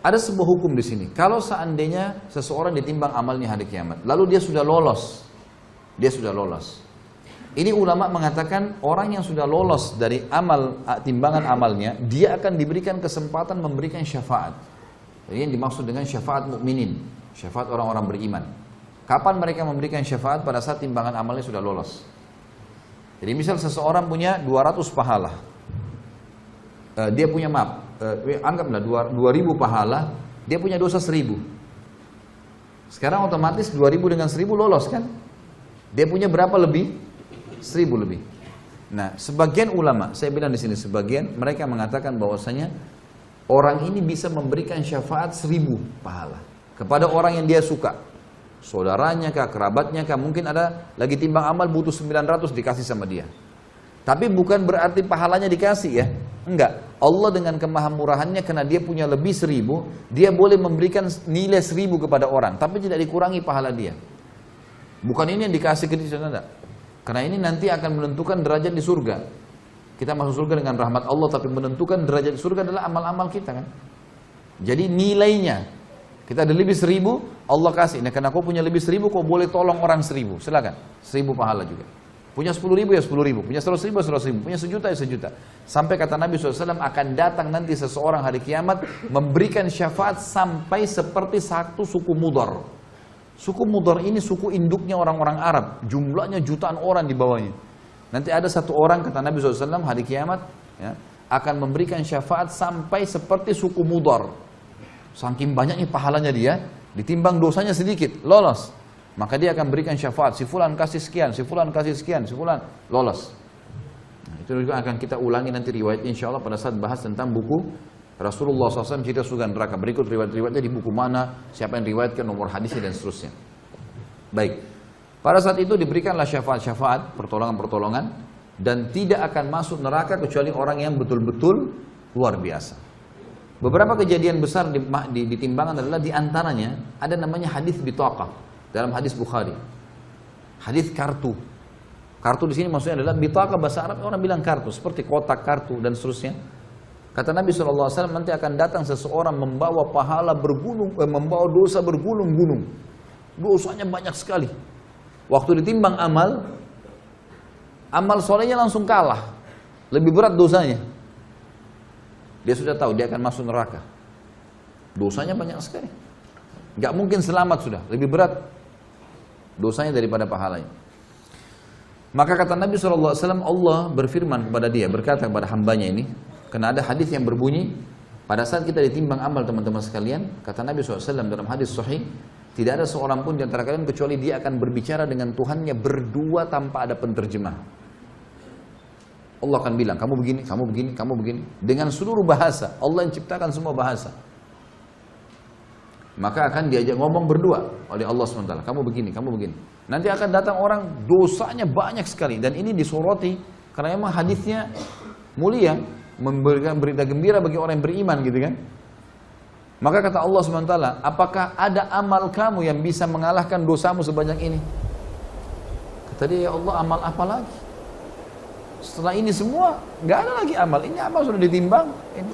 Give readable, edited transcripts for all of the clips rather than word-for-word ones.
Ada sebuah hukum di sini. Kalau seandainya seseorang ditimbang amalnya hari kiamat, lalu dia sudah lolos. Ini ulama mengatakan orang yang sudah lolos dari timbangan amalnya, dia akan diberikan kesempatan memberikan syafaat. Ini yang dimaksud dengan syafaat mukminin, syafaat orang-orang beriman. Kapan mereka memberikan syafaat? Pada saat timbangan amalnya sudah lolos. Jadi misal seseorang punya 200 pahala, dia punya anggaplah 2000 pahala, dia punya dosa 1000. Sekarang otomatis 2000 dengan 1000 lolos kan? Dia punya berapa lebih? 1000 lebih. Nah, sebagian ulama, saya bilang di sini sebagian, mereka mengatakan bahwasanya orang ini bisa memberikan syafaat 1000 pahala kepada orang yang dia suka, saudaranya kah, kerabatnya kah, mungkin ada lagi timbang amal butuh 900 dikasih sama dia. Tapi bukan berarti pahalanya dikasih ya, enggak. Allah dengan kemahamurahannya karena dia punya lebih 1000, dia boleh memberikan nilai 1000 kepada orang, tapi tidak dikurangi pahala dia. Bukan ini yang dikasih ke dia, enggak. Karena ini nanti akan menentukan derajat di surga. Kita masuk surga dengan rahmat Allah, tapi menentukan derajat di surga adalah amal-amal kita kan. Jadi nilainya, kita ada lebih 1000, Allah kasih. Nah karena kau punya lebih 1000, kau boleh tolong orang 1000, silakan. 1000 pahala juga. Punya 10.000 ya 10.000, punya 100.000 ya 100.000, punya 1.000.000 ya 1.000.000. Sampai kata Nabi SAW akan datang nanti seseorang hari kiamat memberikan syafaat sampai seperti satu suku Mudhar. Suku Mudhar ini suku induknya orang-orang Arab, jumlahnya jutaan orang di bawahnya. Nanti ada satu orang kata Nabi SAW hari kiamat ya, akan memberikan syafaat sampai seperti suku Mudhar. Saking banyaknya pahalanya dia, ditimbang dosanya sedikit, lolos. Maka dia akan berikan syafaat, si fulan kasih sekian, si fulan kasih sekian, si fulan lolos. Nah, itu juga akan kita ulangi nanti riwayat insya Allah pada saat bahas tentang buku Rasulullah SAW cerita surga neraka. Berikut riwayat-riwayatnya di buku mana, siapa yang riwayatkan, nomor hadisnya dan seterusnya. Baik, pada saat itu diberikanlah syafaat-syafaat, pertolongan-pertolongan, dan tidak akan masuk neraka kecuali orang yang betul-betul luar biasa. Beberapa kejadian besar di timbangan adalah diantaranya ada namanya hadis bitaqah dalam hadis Bukhari. Hadis kartu. Kartu di sini maksudnya adalah bitaqah, bahasa Arab orang bilang kartu, seperti kotak kartu dan seterusnya. Kata Nabi SAW nanti akan datang seseorang membawa pahala membawa dosa bergulung-gulung. Dosanya banyak sekali. Waktu ditimbang amal solehnya langsung kalah. Lebih berat dosanya. Dia sudah tahu dia akan masuk neraka. Dosanya banyak sekali. Gak mungkin selamat sudah. Lebih berat dosanya daripada pahalanya. Maka kata Nabi SAW, Allah berfirman kepada dia, berkata kepada hambanya ini, karena ada hadis yang berbunyi, pada saat kita ditimbang amal teman-teman sekalian, kata Nabi SAW dalam hadis sahih, tidak ada seorang pun di antara kalian kecuali dia akan berbicara dengan Tuhannya berdua tanpa ada penterjemah. Allah akan bilang, kamu begini, kamu begini, kamu begini. Dengan seluruh bahasa, Allah yang ciptakan semua bahasa. Maka akan diajak ngomong berdua oleh Allah SWT, kamu begini, kamu begini. Nanti akan datang orang dosanya banyak sekali, dan ini disoroti, karena memang hadisnya mulia, memberikan berita gembira bagi orang yang beriman gitu kan. Maka kata Allah SWT, apakah ada amal kamu yang bisa mengalahkan dosamu sebanyak ini? Kata dia, ya Allah, amal apa lagi? Setelah ini semua nggak ada lagi amal, ini amal sudah ditimbang ini.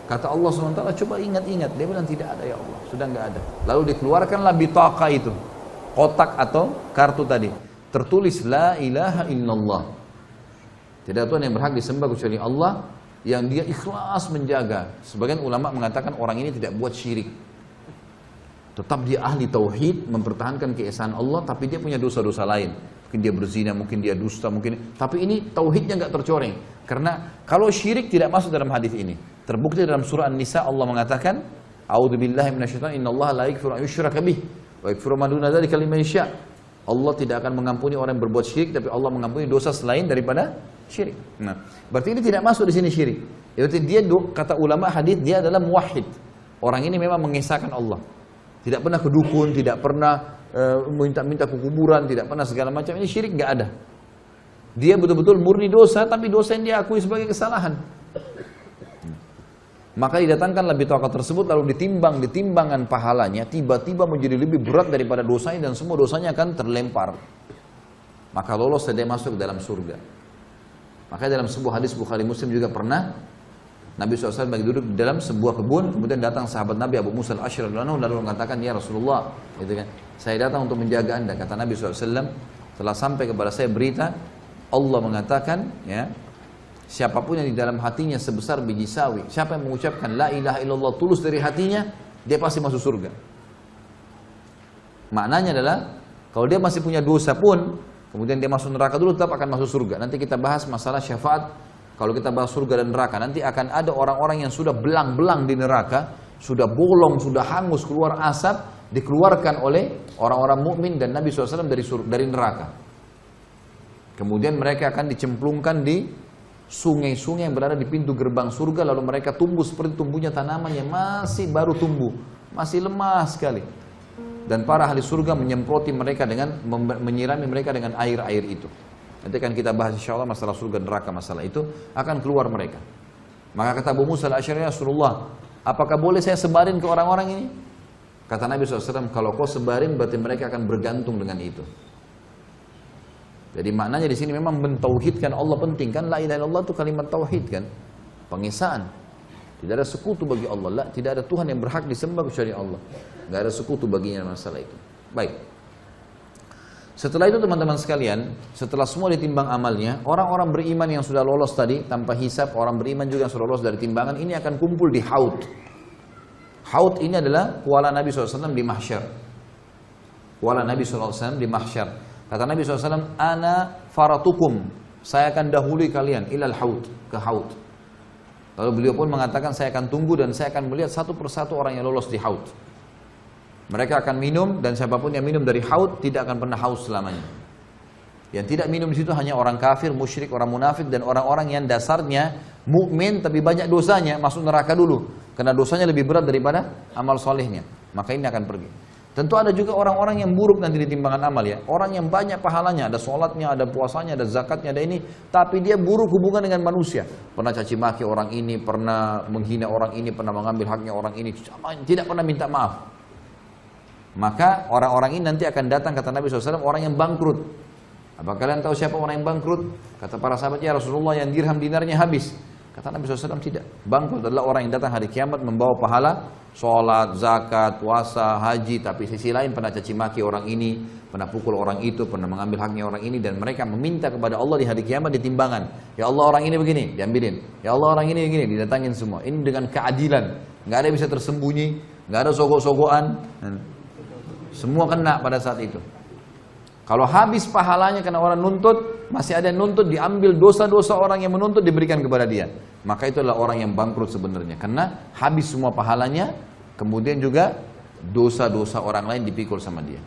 Kata Allah SWT, coba ingat-ingat. Dia bilang tidak ada ya Allah, sudah nggak ada. Lalu dikeluarkanlah bitaqah itu, kotak atau kartu tadi, tertulis la ilaha illallah. Tidak ada Tuhan yang berhak disembah kecuali Allah, yang dia ikhlas menjaga. Sebagian ulama mengatakan orang ini tidak buat syirik. Tetap dia ahli tauhid, mempertahankan keesaan Allah, tapi dia punya dosa-dosa lain. Mungkin dia berzina, mungkin dia dusta, mungkin. Tapi ini tauhidnya nggak tercoreng. Karena kalau syirik tidak masuk dalam hadis ini. Terbukti dalam surah An-Nisa Allah mengatakan, A'udzubillahi minasyaitonir rajim, innallaha la yaghfiru an yushraka bih wa yaghfiru ma duna dzalika liman yasha'. Allah tidak akan mengampuni orang yang berbuat syirik, tapi Allah mengampuni dosa selain daripada syirik. Nah, berarti ini tidak masuk di sini syirik. Berarti dia, kata ulama hadis, dia adalah muwahhid. Orang ini memang mengesahkan Allah. Tidak pernah ke dukun, tidak pernah minta-minta ke kuburan, tidak pernah segala macam. Ini syirik nggak ada. Dia betul-betul murni dosa, tapi dosa yang dia akui sebagai kesalahan. Maka didatangkanlah bitaqah tersebut, lalu ditimbang di timbangan pahalanya, tiba-tiba menjadi lebih berat daripada dosanya, dan semua dosanya akan terlempar. Maka lolos dia masuk ke dalam surga. Maka dalam sebuah hadis Bukhari Muslim juga pernah Nabi SAW lagi duduk di dalam sebuah kebun, kemudian datang sahabat Nabi Abu Musa al-Asy'ari lalu mengatakan, ya Rasulullah, gitu kan, saya datang untuk menjaga anda. Kata Nabi SAW, telah sampai kepada saya berita, Allah mengatakan, ya, siapapun yang di dalam hatinya sebesar biji sawi, siapa yang mengucapkan la ilaha illallah tulus dari hatinya, dia pasti masuk surga. Maknanya adalah, kalau dia masih punya dosa pun, kemudian dia masuk neraka dulu, tetap akan masuk surga. Nanti kita bahas masalah syafaat. Kalau kita bahas surga dan neraka, nanti akan ada orang-orang yang sudah belang-belang di neraka, sudah bolong, sudah hangus, keluar asap, dikeluarkan oleh orang-orang mukmin dan Nabi SAW dari neraka. Kemudian mereka akan dicemplungkan di sungai-sungai yang berada di pintu gerbang surga, lalu mereka tumbuh seperti tumbuhnya tanaman yang masih baru tumbuh, masih lemah sekali. Dan para ahli surga menyemproti mereka dengan, menyirami mereka dengan air-air itu. Nanti akan kita bahas insyaallah masalah surga dan neraka, masalah itu akan keluar mereka. Maka kata Abu Musa al-Asy'ari, ya Rasulullah, apakah boleh saya sebarin ke orang-orang ini? Kata Nabi SAW, kalau kau sebarin berarti mereka akan bergantung dengan itu. Jadi maknanya di sini memang mentauhidkan Allah penting kan, la ilaha illallah itu kalimat tauhid kan, pengesaan. Tidak ada sekutu bagi Allah, tidak ada Tuhan yang berhak disembah kecuali Allah. Tidak ada sekutu baginya masalah itu. Baik. Setelah itu teman-teman sekalian, setelah semua ditimbang amalnya, orang-orang beriman yang sudah lolos tadi tanpa hisab, orang beriman juga yang sudah lolos dari timbangan ini akan kumpul di Haud. Haud ini adalah kuala Nabi SAW di mahsyar. Kuala Nabi SAW di mahsyar. Kata Nabi SAW, ana faratukum, saya akan dahului kalian ilal Haud, ke Haud. Lalu beliau pun mengatakan, saya akan tunggu dan saya akan melihat satu persatu orang yang lolos di Haud. Mereka akan minum dan siapapun yang minum dari haud tidak akan pernah haus selamanya. Yang tidak minum di situ hanya orang kafir, musyrik, orang munafik dan orang-orang yang dasarnya mukmin tapi banyak dosanya, masuk neraka dulu karena dosanya lebih berat daripada amal solehnya. Maka ini akan pergi. Tentu ada juga orang-orang yang buruk nanti di timbangan amal ya. Orang yang banyak pahalanya, ada sholatnya, ada puasanya, ada zakatnya, ada ini, tapi dia buruk hubungan dengan manusia. Pernah caci maki orang ini, pernah menghina orang ini, pernah mengambil haknya orang ini, tidak pernah minta maaf. Maka orang-orang ini nanti akan datang, kata Nabi SAW, orang yang bangkrut. Apa kalian tahu siapa orang yang bangkrut? Kata para sahabat, ya Rasulullah, yang dirham dinarnya habis. Kata Nabi SAW, tidak. Bangkrut adalah orang yang datang hari kiamat membawa pahala sholat, zakat, puasa, haji, tapi sisi lain pernah caci maki orang ini, pernah pukul orang itu, pernah mengambil haknya orang ini, dan mereka meminta kepada Allah di hari kiamat di timbangan. Ya Allah, orang ini begini, diambilin. Ya Allah, orang ini begini, didatangin semua. Ini dengan keadilan. Nggak ada yang bisa tersembunyi, nggak ada sogok-sogokan. Semua kena pada saat itu. Kalau habis pahalanya karena orang nuntut, masih ada yang nuntut, diambil dosa-dosa orang yang menuntut diberikan kepada dia. Maka itu adalah orang yang bangkrut sebenarnya. Karena habis semua pahalanya, kemudian juga dosa-dosa orang lain dipikul sama dia.